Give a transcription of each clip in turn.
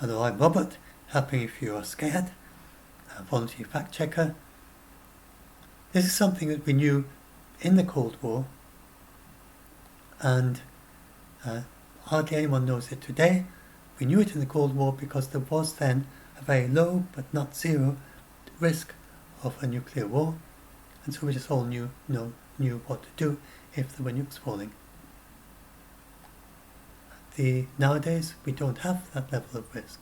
Hello, I'm Robert, helping if you are scared, a volunteer fact checker. This is something that we knew in the Cold War, and hardly anyone knows it today. We knew it in the Cold War because there was then a very low but not zero risk of a nuclear war, and so we just all knew what to do if there were nukes falling. Nowadays we don't have that level of risk,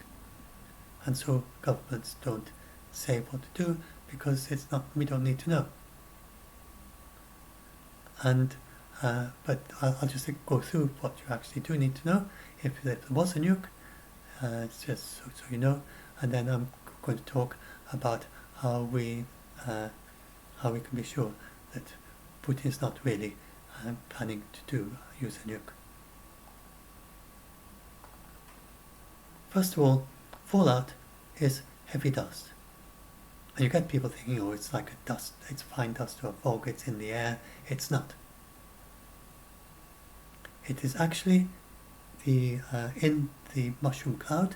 and so governments don't say what to do because we don't need to know. And but I'll just go through what you actually do need to know if there was a nuke. It's just so you know, and then I'm going to talk about how we can be sure that Putin is not really planning to use a nuke. First of all, fallout is heavy dust. And you get people thinking, oh, it's like a dust, it's fine dust or fog, it's in the air. It's not. It is actually in the mushroom cloud.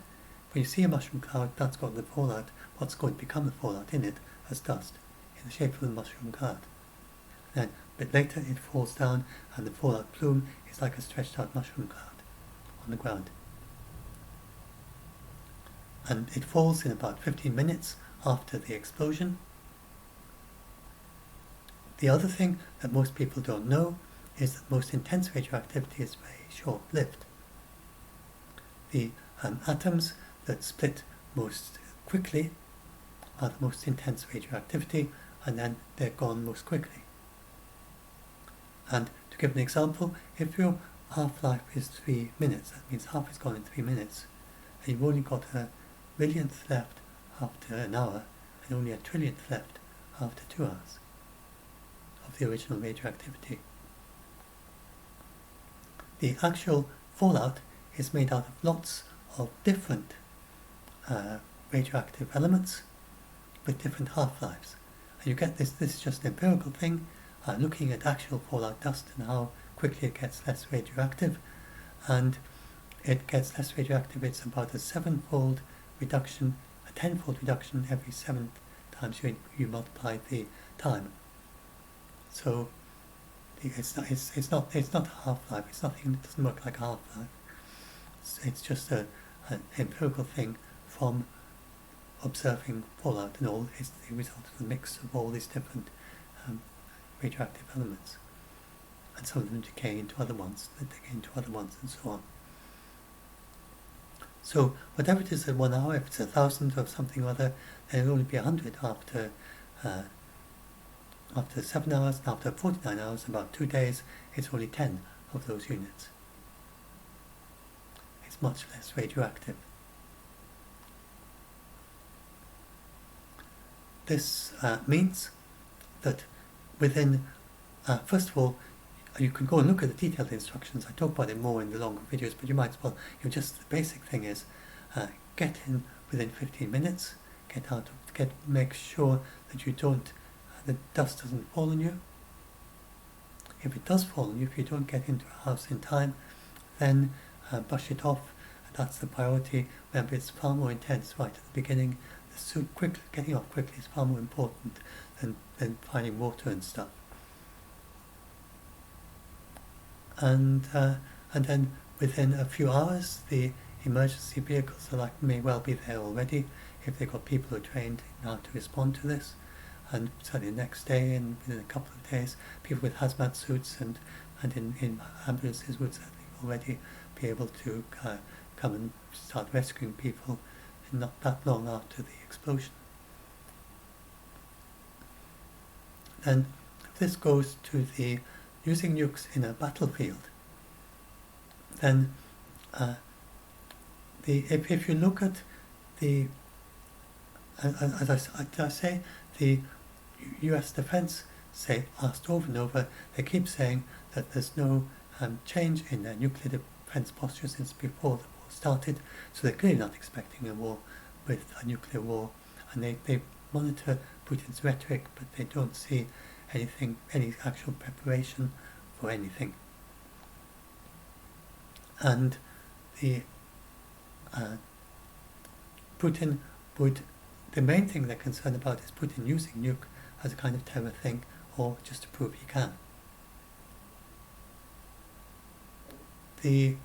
When you see a mushroom cloud, that's got the fallout, what's going to become the fallout in it as dust, in the shape of the mushroom cloud. Then a bit later it falls down and the fallout plume is like a stretched out mushroom cloud on the ground. And it falls in about 15 minutes after the explosion. The other thing that most people don't know is that most intense radioactivity is very short-lived. The atoms that split most quickly are the most intense radioactivity, and then they're gone most quickly. And to give an example, if your half-life is 3 minutes, that means half is gone in 3 minutes, and you've only got a millionth left after an hour, and only a trillionth left after 2 hours of the original radioactivity. The actual fallout is made out of lots of different radioactive elements with different half-lives. And you get this is just an empirical thing, looking at actual fallout dust and how quickly it gets less radioactive. And it gets less radioactive, it's about a 7-fold reduction, a 10-fold reduction every 7 times you multiply the time. So it's not a half-life. It's nothing. It doesn't work like a half-life. It's just an empirical thing from observing fallout, and all is the result of the mix of all these different radioactive elements, and some of them decay into other ones, and so on. So whatever it is at 1 hour, if it's 1,000 of something or other, then it'll only be 100 after 7 hours, and after 49 hours, about 2 days, it's only 10 of those units. It's much less radioactive. This means that within, first of all, you can go and look at the detailed instructions. I talk about it more in the longer videos, but you might as well, just the basic thing is get in within 15 minutes, make sure that the dust doesn't fall on you. If it does fall on you, if you don't get into a house in time, then brush it off. That's the priority. Remember, it's far more intense right at the beginning. Getting off quickly is far more important than finding water and stuff. And then within a few hours, the emergency vehicles may well be there already if they've got people who are trained in how to respond to this. And certainly the next day and within a couple of days, people with hazmat suits and in ambulances would certainly already be able to come and start rescuing people not that long after the explosion. Then this goes to the using nukes in a battlefield. Then if you look at as I say, the US defense asked over and over, they keep saying that there's no change in their nuclear defense posture since before the war started, so they're clearly not expecting a war with a nuclear war, and they monitor Putin's rhetoric, but they don't see any actual preparation for anything. And Putin would, the main thing they're concerned about is Putin using nuke as a kind of terror thing, or just to prove he can. I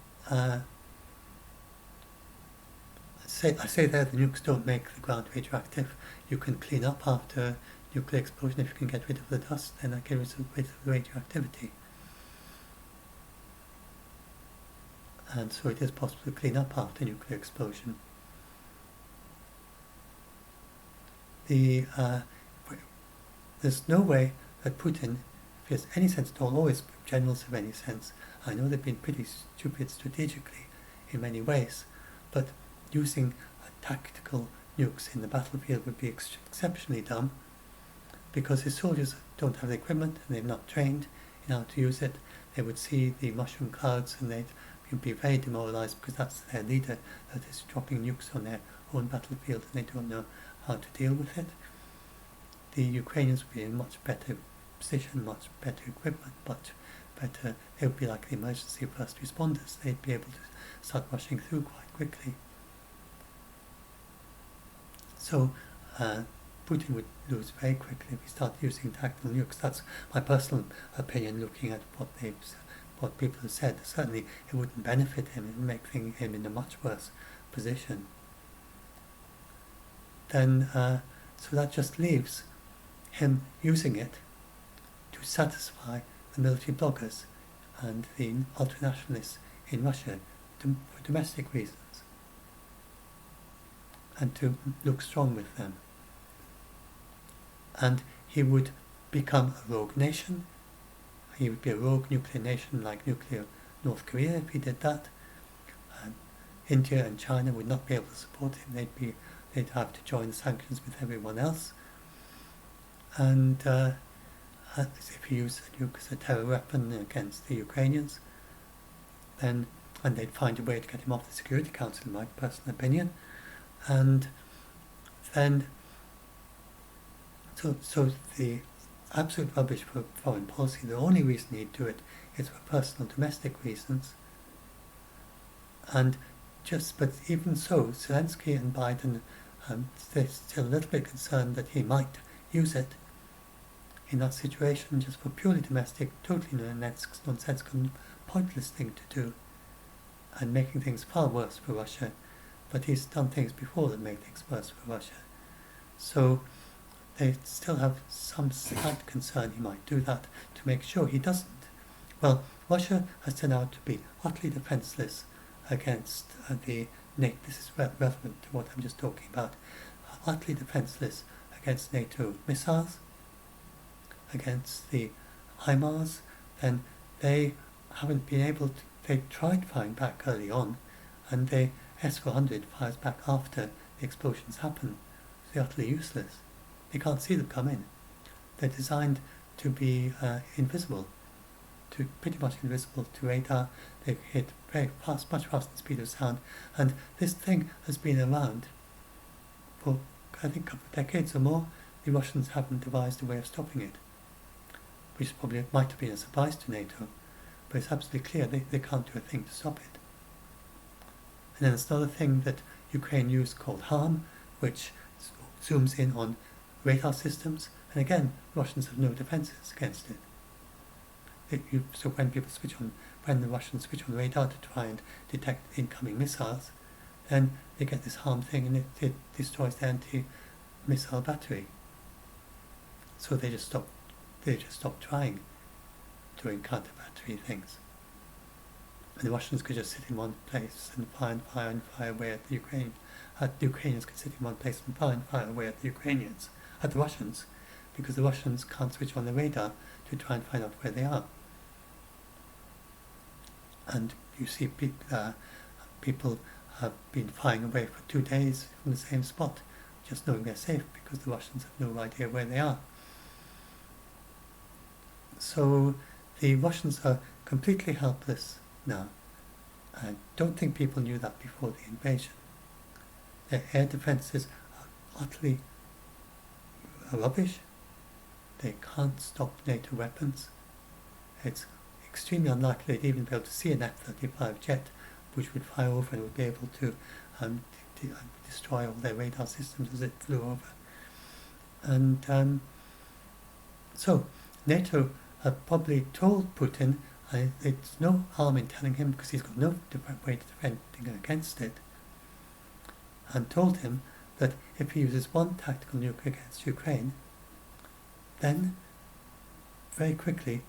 say there the nukes don't make the ground radioactive. You can clean up after nuclear explosion. If you can get rid of the dust, then that gets rid of the radioactivity. And so it is possible to clean up after nuclear explosion. There's no way that Putin, if he has any sense at all, or his generals have any sense, I know they've been pretty stupid strategically in many ways, but using tactical nukes in the battlefield would be exceptionally dumb, because his soldiers don't have the equipment and they're not trained in how to use it. They would see the mushroom clouds and they'd be very demoralized, because that's their leader that is dropping nukes on their own battlefield and they don't know how to deal with it. The Ukrainians would be in much better position, much better equipment, much better. They would be like the emergency first responders. They'd be able to start rushing through quite quickly. So Putin would lose very quickly if he started using tactical nukes. That's my personal opinion, looking at what people have said. Certainly it wouldn't benefit him, it would make him in a much worse position. Then, so that just leaves him using it to satisfy the military bloggers and the ultranationalists in Russia for domestic reasons, and to look strong with them. And he would become a rogue nation. He would be a rogue nuclear nation like nuclear North Korea if he did that. India and China would not be able to support him. They'd have to join sanctions with everyone else. And if he used the nuke as a terror weapon against the Ukrainians, and they'd find a way to get him off the Security Council, in my personal opinion. And then, so the absolute rubbish for foreign policy, the only reason he'd do it is for personal domestic reasons. But even so, Zelensky and Biden, they're still a little bit concerned that he might use it in that situation just for purely domestic, totally nonsensical, pointless thing to do, and making things far worse for Russia. But he's done things before that make things worse for Russia. So they still have some slight concern he might do that to make sure he doesn't. Well, Russia has turned out to be utterly defenseless against the NATO. This is relevant to what I'm just talking about. Utterly defenseless against NATO missiles, against the HIMARS. Then they haven't been able to. They tried firing back early on, and the S-400 fires back after the explosions happen. They're utterly useless. They can't see them come in. They're designed to be invisible, pretty much invisible to radar. They hit very fast, much faster than the speed of sound. And this thing has been around for, I think, a couple of decades or more. The Russians haven't devised a way of stopping it, which probably might have been a surprise to NATO, but it's absolutely clear they can't do a thing to stop it. And then there's another thing that Ukraine used called HARM, which zooms in on radar systems, and again, Russians have no defences against it. So when the Russians switch on radar to try and detect incoming missiles, then they get this HARM thing, and it destroys the anti-missile battery. So they just stop trying doing counter-battery things. And the Russians could just sit in one place and fire away at the Ukraine. The Ukrainians could sit in one place and fire away at the Russians, because the Russians can't switch on the radar to try and find out where they are. And you see people have been firing away for 2 days from the same spot, just knowing they're safe, because the Russians have no idea where they are. So the Russians are completely helpless now. I don't think people knew that before the invasion. Their air defences are utterly rubbish. They can't stop NATO weapons. It's extremely unlikely they'd even be able to see an F-35 jet which would fly over and would be able to destroy all their radar systems as it flew over. And so NATO have probably told Putin, it's no harm in telling him because he's got no different way to defend against it, and told him that if he uses one tactical nuke against Ukraine, then very quickly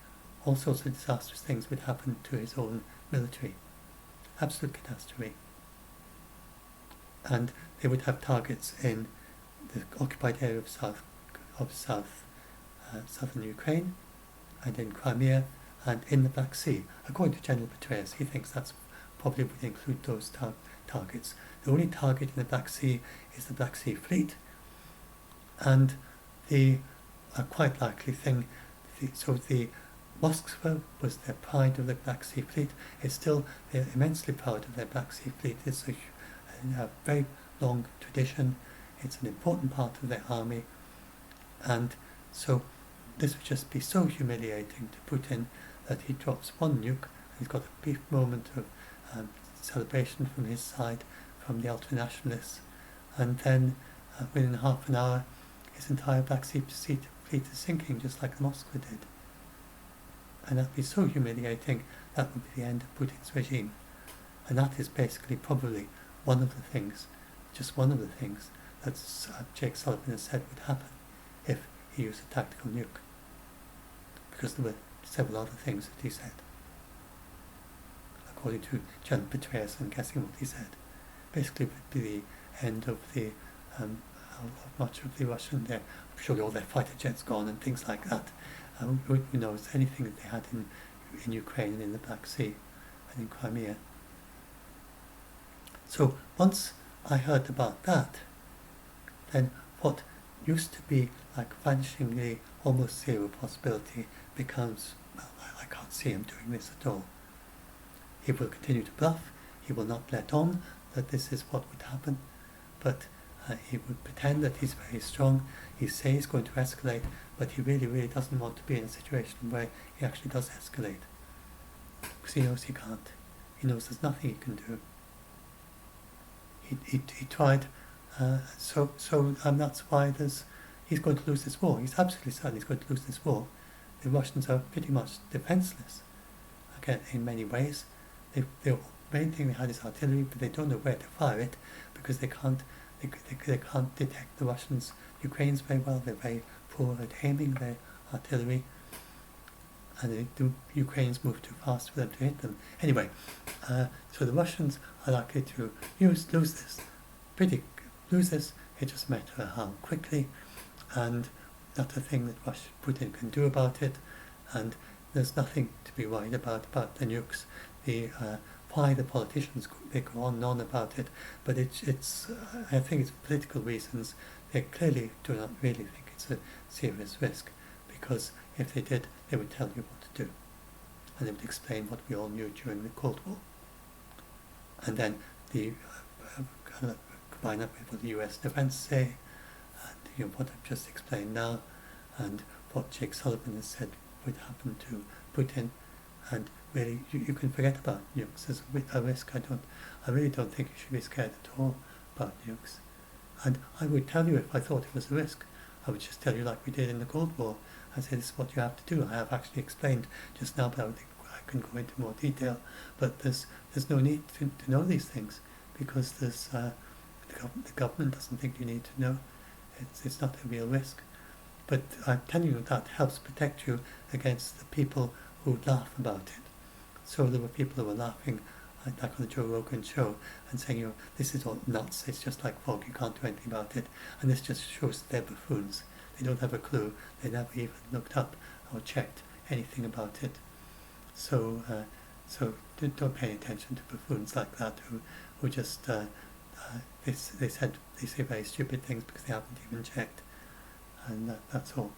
all sorts of disastrous things would happen to his own military. Absolute catastrophe. And they would have targets in the occupied area of southern Ukraine, and in Crimea, and in the Black Sea. According to General Petraeus, he thinks that's probably would include those targets. The only target in the Black Sea is the Black Sea Fleet, and the quite likely thing, the Moskva was their pride of the Black Sea Fleet. They're immensely proud of their Black Sea Fleet. It's a very long tradition. It's an important part of their army, and so this would just be so humiliating to Putin that he drops one nuke, and he's got a brief moment of celebration from his side, from the ultra-nationalists, and then within half an hour his entire Black Sea fleet is sinking, just like the Moskva did. And that would be so humiliating, that would be the end of Putin's regime. And that is basically probably one of the things, just one of the things that Jake Sullivan has said would happen if he used a tactical nuke. Because there were several other things that he said. According to General Petraeus, I'm guessing what he said. Basically it would be the end of the of much of the Russian, surely all their fighter jets gone and things like that. Who knows anything that they had in Ukraine and in the Black Sea and in Crimea. So once I heard about that, then what used to be like vanishingly almost zero possibility becomes, well, I can't see him doing this at all. He will continue to bluff, he will not let on that this is what would happen, but he would pretend that he's very strong, he says he's going to escalate, but he really, really doesn't want to be in a situation where he actually does escalate. Because he knows he can't. He knows there's nothing he can do. He tried, so that's why he's going to lose this war. He's absolutely certain he's going to lose this war. The Russians are pretty much defenseless, again, in many ways. The main thing they had is artillery, but they don't know where to fire it because they can't detect the Russians, Ukrainians very well. They're very poor at aiming their artillery, and the Ukrainians move too fast for them to hit them. Anyway, so the Russians are likely to lose this. It just matters how quickly, and that's a thing that Putin can do about it, and there's nothing to be worried about the nukes. Why the politicians they go on and on about it, but it's I think it's political reasons. They clearly do not really think it's a serious risk, because if they did, they would tell you what to do, and they would explain what we all knew during the Cold War. And then combine that with what the US defense say, and what I've just explained now, and what Jake Sullivan has said would happen to Putin, and really you can forget about nukes as a risk. I really don't think you should be scared at all about nukes. And I would tell you if I thought it was a risk. I would just tell you like we did in the Cold War. I say this is what you have to do. I have actually explained just now, but I can go into more detail. But there's no need to know these things, because the government doesn't think you need to know. It's not a real risk. But I'm telling you that helps protect you against the people who laugh about it. So there were people who were laughing, like on the Joe Rogan show, and saying, this is all nuts, it's just like fog, you can't do anything about it. And this just shows that they're buffoons. They don't have a clue. They never even looked up or checked anything about it. So don't pay attention to buffoons like that who just they say very stupid things because they haven't even checked, and that's all.